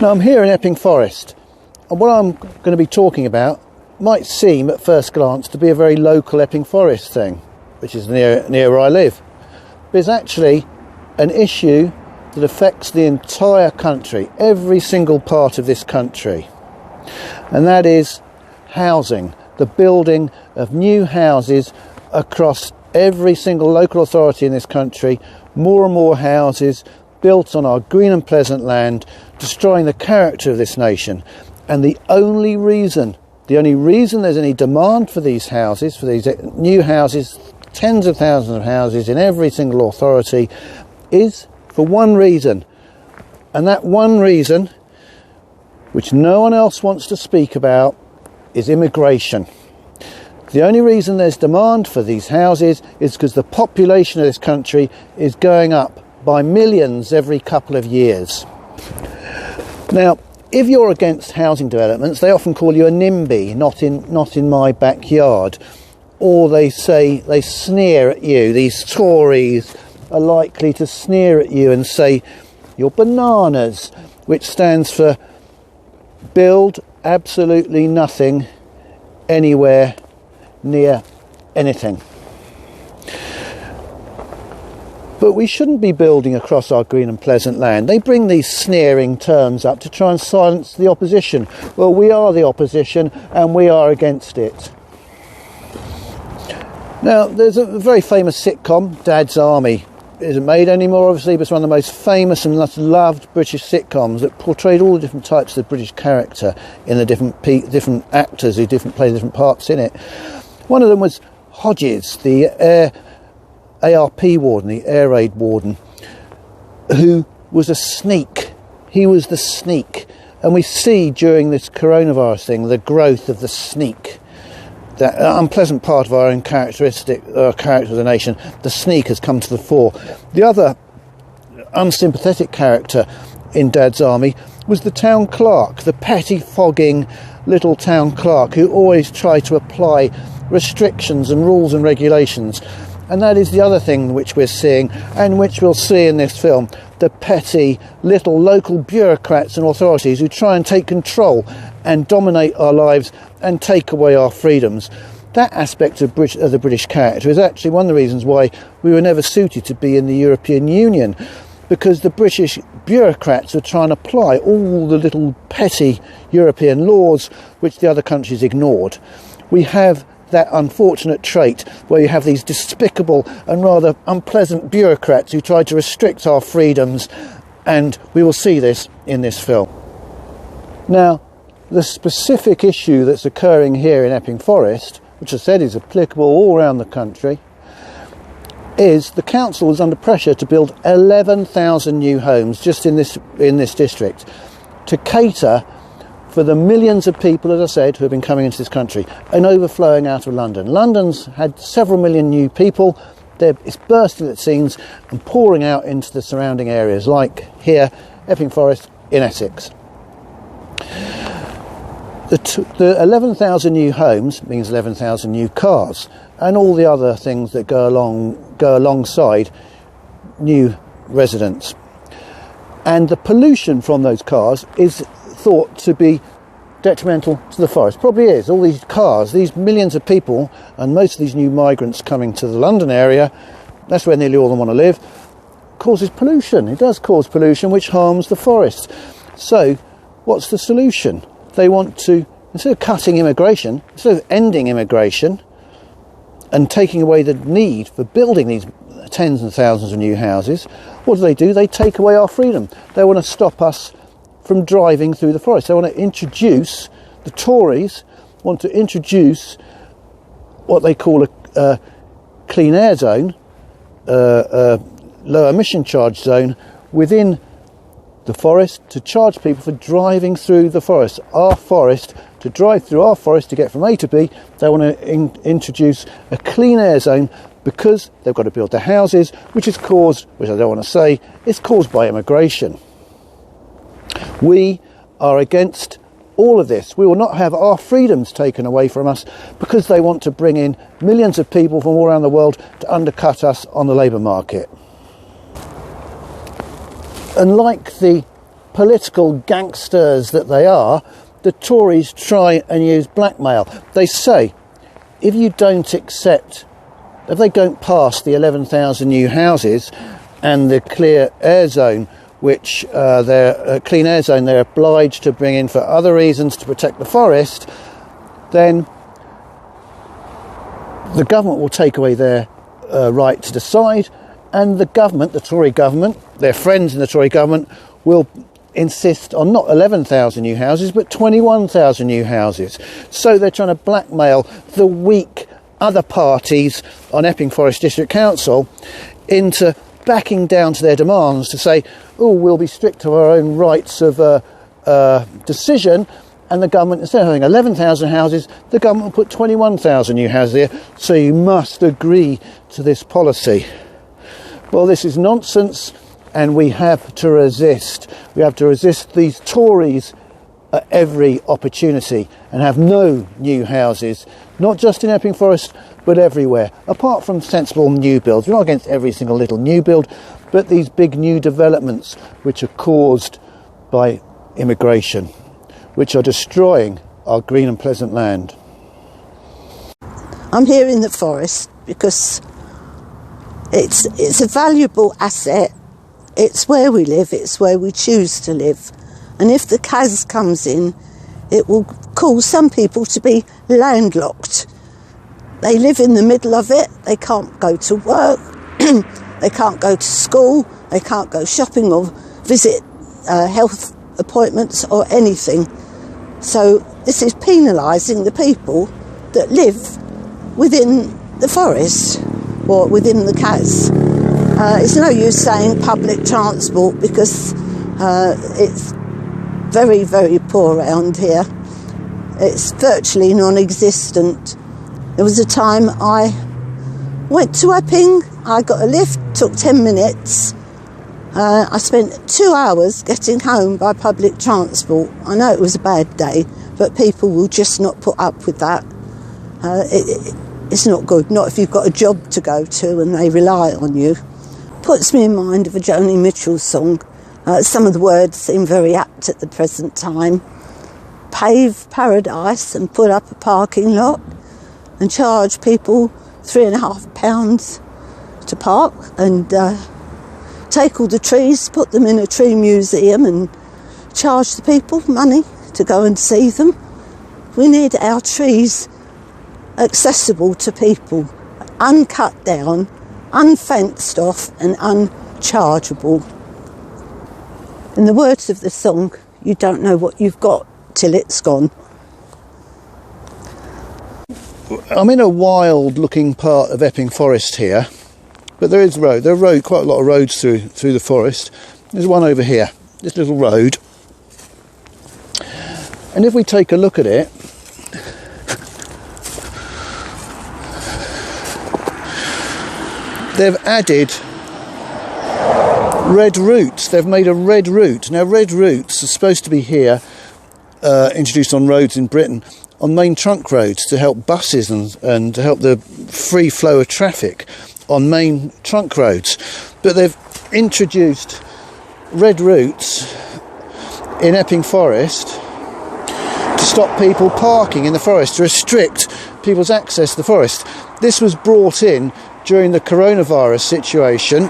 Now I'm here in Epping Forest, and what I'm going to be talking about might seem at first glance to be a very local Epping Forest thing, which is near where I live. But it's actually an issue that affects the entire country, every single part of this country. And that is housing, the building of new houses across every single local authority in this country. More and more houses built on our green and pleasant land, destroying the character of this nation. And the only reason there's any demand for these houses, for these new houses, tens of thousands of houses in every single authority, is for one reason. And that one reason, which no one else wants to speak about, is immigration. The only reason there's demand for these houses is because the population of this country is going up by millions every couple of years. Now, if you're against housing developments, they often call you a NIMBY, not in my backyard. Or they sneer at you. These Tories are likely to sneer at you and say, you're bananas, which stands for build absolutely nothing anywhere near anything. But we shouldn't be building across our green and pleasant land. They bring these sneering terms up to try and silence the opposition. Well, we are the opposition and we are against it. Now, there's a very famous sitcom, Dad's Army. It isn't made anymore, obviously, but it's one of the most famous and most loved British sitcoms that portrayed all the different types of British character in the different actors who play different parts in it. One of them was Hodges, the ARP warden, the air raid warden, who was a sneak. He was the sneak. And we see during this coronavirus thing the growth of the sneak. That unpleasant part of our own character of the nation, the sneak, has come to the fore. The other unsympathetic character in Dad's Army was the town clerk, the pettifogging little town clerk who always tried to apply restrictions and rules and regulations. And that is the other thing which we're seeing, and which we'll see in this film, the petty little local bureaucrats and authorities who try and take control and dominate our lives and take away our freedoms. That aspect of the British character is actually one of the reasons why we were never suited to be in the European Union, because the British bureaucrats are trying to apply all the little petty European laws which the other countries ignored. We have that unfortunate trait where you have these despicable and rather unpleasant bureaucrats who try to restrict our freedoms, and we will see this in this film. Now, the specific issue that's occurring here in Epping Forest, which I said is applicable all around the country, is the council is under pressure to build 11,000 new homes just in this district to cater for the millions of people, as I said, who have been coming into this country and overflowing out of London. London's had several million new people. It's bursting at the seams and pouring out into the surrounding areas, like here, Epping Forest in Essex. The 11,000 new homes means 11,000 new cars and all the other things that go alongside new residents. And the pollution from those cars is thought to be detrimental to the forest. Probably is. All these cars, these millions of people, and most of these new migrants coming to the London area, that's where nearly all of them want to live, causes pollution. It does cause pollution which harms the forest. So what's the solution? They want to, instead of cutting immigration, instead of ending immigration and taking away the need for building these tens and thousands of new houses, what do? They take away our freedom. They want to stop us from driving through the forest. They want to introduce, the Tories want to introduce what they call a clean air zone, a low emission charge zone within the forest to charge people for driving through the forest. Our forest, to drive through our forest to get from A to B, they want to introduce a clean air zone because they've got to build their houses, which is caused, which I don't want to say, is caused by immigration. We are against all of this. We will not have our freedoms taken away from us because they want to bring in millions of people from all around the world to undercut us on the labour market. And like the political gangsters that they are, the Tories try and use blackmail. They say, if they don't pass the 11,000 new houses and the clear air zone, which clean air zone they're obliged to bring in for other reasons to protect the forest, then the government will take away their right to decide, and the government, the Tory government, their friends in the Tory government, will insist on not 11,000 new houses but 21,000 new houses. So they're trying to blackmail the weak other parties on Epping Forest District Council into backing down to their demands to say, oh, we'll be strict to our own rights of decision, and the government, instead of having 11,000 houses, the government will put 21,000 new houses here, so you must agree to this policy. Well, this is nonsense, and we have to resist. We have to resist these Tories at every opportunity and have no new houses, not just in Epping Forest, but everywhere, apart from sensible new builds. We're not against every single little new build, but these big new developments which are caused by immigration, which are destroying our green and pleasant land. I'm here in the forest because it's a valuable asset. It's where we live, it's where we choose to live. And if the CAS comes in, it will cause some people to be landlocked. They live in the middle of it, they can't go to work, they can't go to school, they can't go shopping or visit health appointments or anything. So this is penalising the people that live within the forest or within the CAS. It's no use saying public transport because it's very, very poor around here. It's virtually non-existent. There was a time I went to Epping, I got a lift, took 10 minutes. I spent 2 hours getting home by public transport. I know it was a bad day, but people will just not put up with that. It's not good, not if you've got a job to go to and they rely on you. Puts me in mind of a Joni Mitchell song. Some of the words seem very apt at the present time. Pave paradise and put up a parking lot and charge people £3.50 to park, and take all the trees, put them in a tree museum and charge the people money to go and see them. We need our trees accessible to people, uncut down, unfenced off and unchargeable. In the words of the song, you don't know what you've got till it's gone. I'm in a wild-looking part of Epping Forest here, but there are quite a lot of roads through the forest. There's one over here, this little road. And if we take a look at it, they've added red routes. They've made a red route. Now, red routes are supposed to be here, introduced on roads in Britain, on main trunk roads to help buses and to help the free flow of traffic on main trunk roads. But they've introduced red routes in Epping Forest to stop people parking in the forest, to restrict people's access to the forest. This was brought in during the coronavirus situation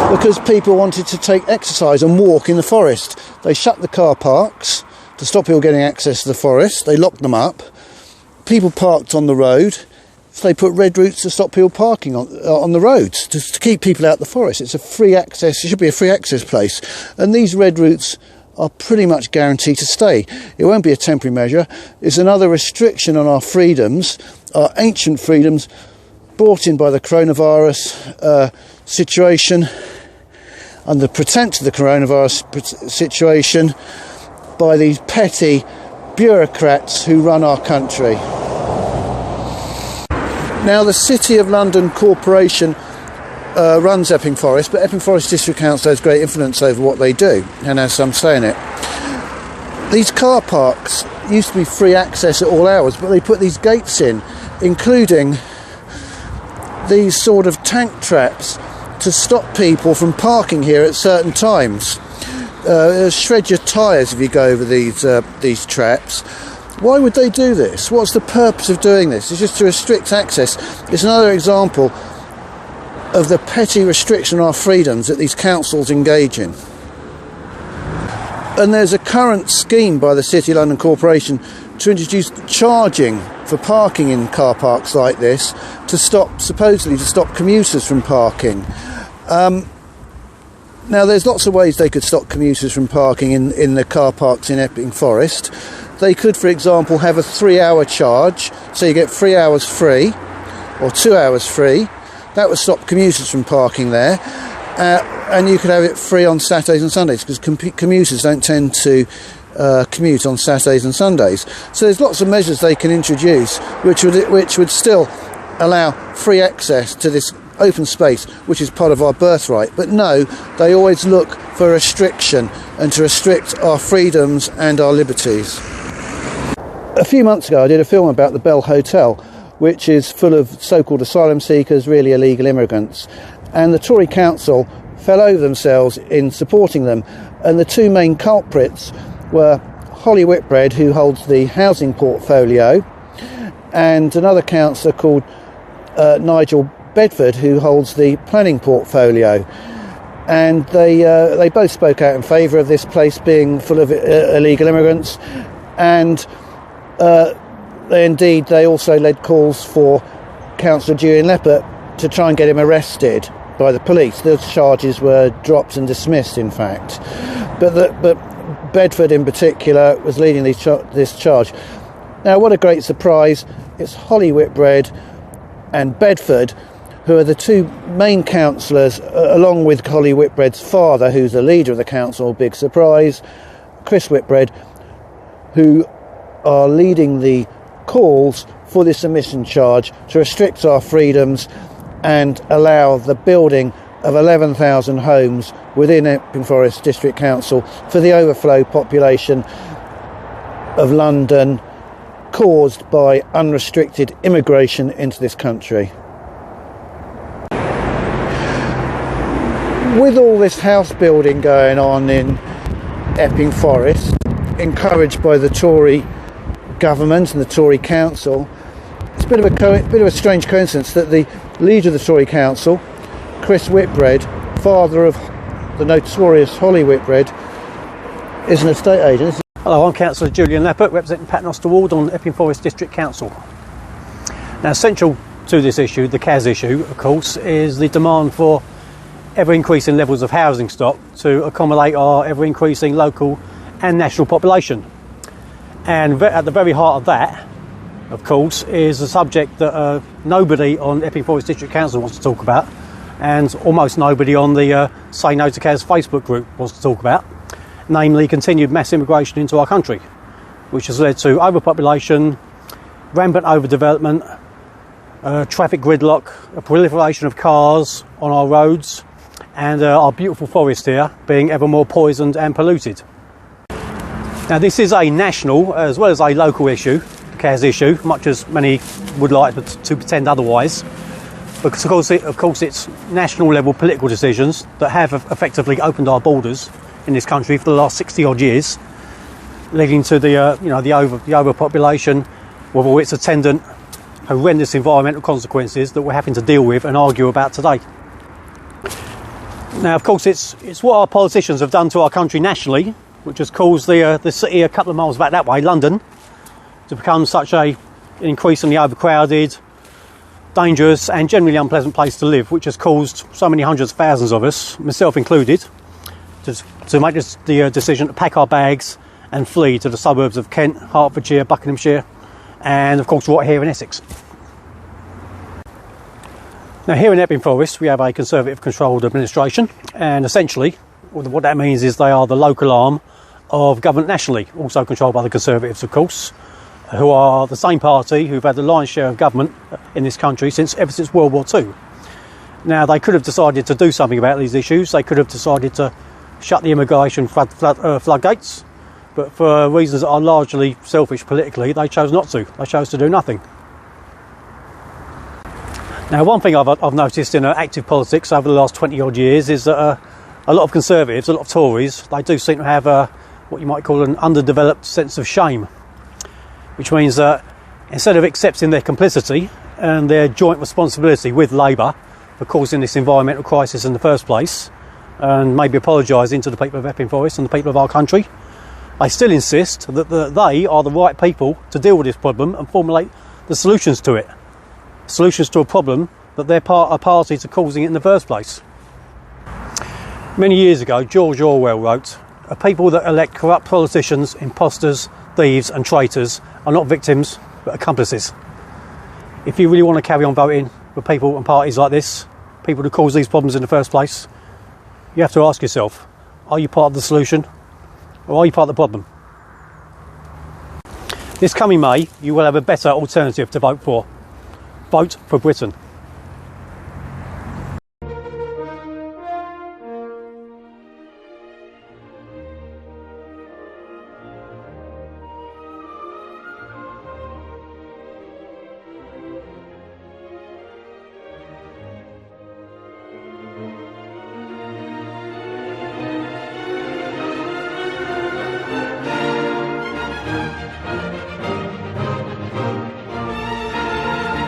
because people wanted to take exercise and walk in the forest. They shut the car parks to stop people getting access to the forest. They locked them up. People parked on the road, so they put red routes to stop people parking on the roads, to keep people out of the forest. It's a free access, it should be a free access place. And these red routes are pretty much guaranteed to stay. It won't be a temporary measure. It's another restriction on our freedoms, our ancient freedoms, brought in by the coronavirus situation, under pretense of the coronavirus situation, by these petty bureaucrats who run our country. Now, the City of London Corporation runs Epping Forest, but Epping Forest District Council has great influence over what they do, and has some say in it. These car parks used to be free access at all hours, but they put these gates in, including these sort of tank traps to stop people from parking here at certain times. shred your tyres if you go over these traps. Why would they do this? What's the purpose of doing this? It's just to restrict access. It's another example of the petty restriction on our freedoms that these councils engage in. And there's a current scheme by the City of London Corporation to introduce charging for parking in car parks like this supposedly to stop commuters from parking. Now, there's lots of ways they could stop commuters from parking in the car parks in Epping Forest. They could, for example, have a 3-hour charge, so you get 3 hours free, or 2 hours free. That would stop commuters from parking there. And you could have it free on Saturdays and Sundays, because commuters don't tend to commute on Saturdays and Sundays. So there's lots of measures they can introduce which would still allow free access to this open space, which is part of our birthright. But no, they always look for restriction and to restrict our freedoms and our liberties. A few months ago I did a film about the Bell Hotel, which is full of so-called asylum seekers, really illegal immigrants, and the Tory council fell over themselves in supporting them. And the two main culprits were Holly Whitbread, who holds the housing portfolio, and another councillor called Nigel Bedford, who holds the planning portfolio. And they both spoke out in favour of this place being full of illegal immigrants, and they also led calls for Councillor Julian Leppert to try and get him arrested by the police. Those charges were dropped and dismissed, in fact. But Bedford in particular was leading this charge. Now, what a great surprise. It's Holly Whitbread and Bedford who are the two main councillors, along with Holly Whitbread's father, who's the leader of the council, big surprise, Chris Whitbread, who are leading the calls for this emission charge to restrict our freedoms and allow the building of 11,000 homes within Epping Forest District Council for the overflow population of London caused by unrestricted immigration into this country. With all this house building going on in Epping Forest, encouraged by the Tory government and the Tory council, it's a bit of a strange coincidence that the leader of the Tory council, Chris Whitbread, father of the notorious Holly Whitbread, is an estate agent. Hello, I'm Councillor Julian Leppert, representing Paternoster Ward on Epping Forest District Council. Now, central to this issue, the CAS issue, of course, is the demand for ever-increasing levels of housing stock to accommodate our ever-increasing local and national population. And at the very heart of that, of course, is a subject that nobody on Epping Forest District Council wants to talk about, and almost nobody on the Say No to CAS Facebook group wants to talk about, namely continued mass immigration into our country, which has led to overpopulation, rampant overdevelopment, traffic gridlock, a proliferation of cars on our roads, and our beautiful forest here being ever more poisoned and polluted. Now, this is a national as well as a local issue, the CAS issue, much as many would like to pretend otherwise, because of course it's national level political decisions that have effectively opened our borders in this country for the last 60 odd years, leading to the overpopulation with all its attendant horrendous environmental consequences that we're having to deal with and argue about today. Now, of course, it's what our politicians have done to our country nationally, which has caused the city a couple of miles back that way, London, to become such an increasingly overcrowded, dangerous and generally unpleasant place to live, which has caused so many hundreds of thousands of us, myself included, to make the decision to pack our bags and flee to the suburbs of Kent, Hertfordshire, Buckinghamshire, and of course right here in Essex. Now, here in Epping Forest we have a Conservative controlled administration, and essentially what that means is they are the local arm of government nationally, also controlled by the Conservatives, of course, who are the same party who've had the lion's share of government in this country ever since World War II. Now, they could have decided to do something about these issues. They could have decided to shut the immigration floodgates, but for reasons that are largely selfish politically, they chose not to. They chose to do nothing. Now, one thing I've noticed in active politics over the last 20 odd years is that a lot of Conservatives, a lot of Tories, they do seem to have what you might call an underdeveloped sense of shame, which means that instead of accepting their complicity and their joint responsibility with Labour for causing this environmental crisis in the first place, and maybe apologising to the people of Epping Forest and the people of our country, they still insist that they are the right people to deal with this problem and formulate the solutions to it. Solutions to a problem that they're a party to causing it in the first place. Many years ago, George Orwell wrote, "A people that elect corrupt politicians, imposters, thieves and traitors are not victims but accomplices." If you really want to carry on voting for people and parties like this, people who cause these problems in the first place, you have to ask yourself, are you part of the solution or are you part of the problem? This coming May, you will have a better alternative to vote for. Vote for Britain.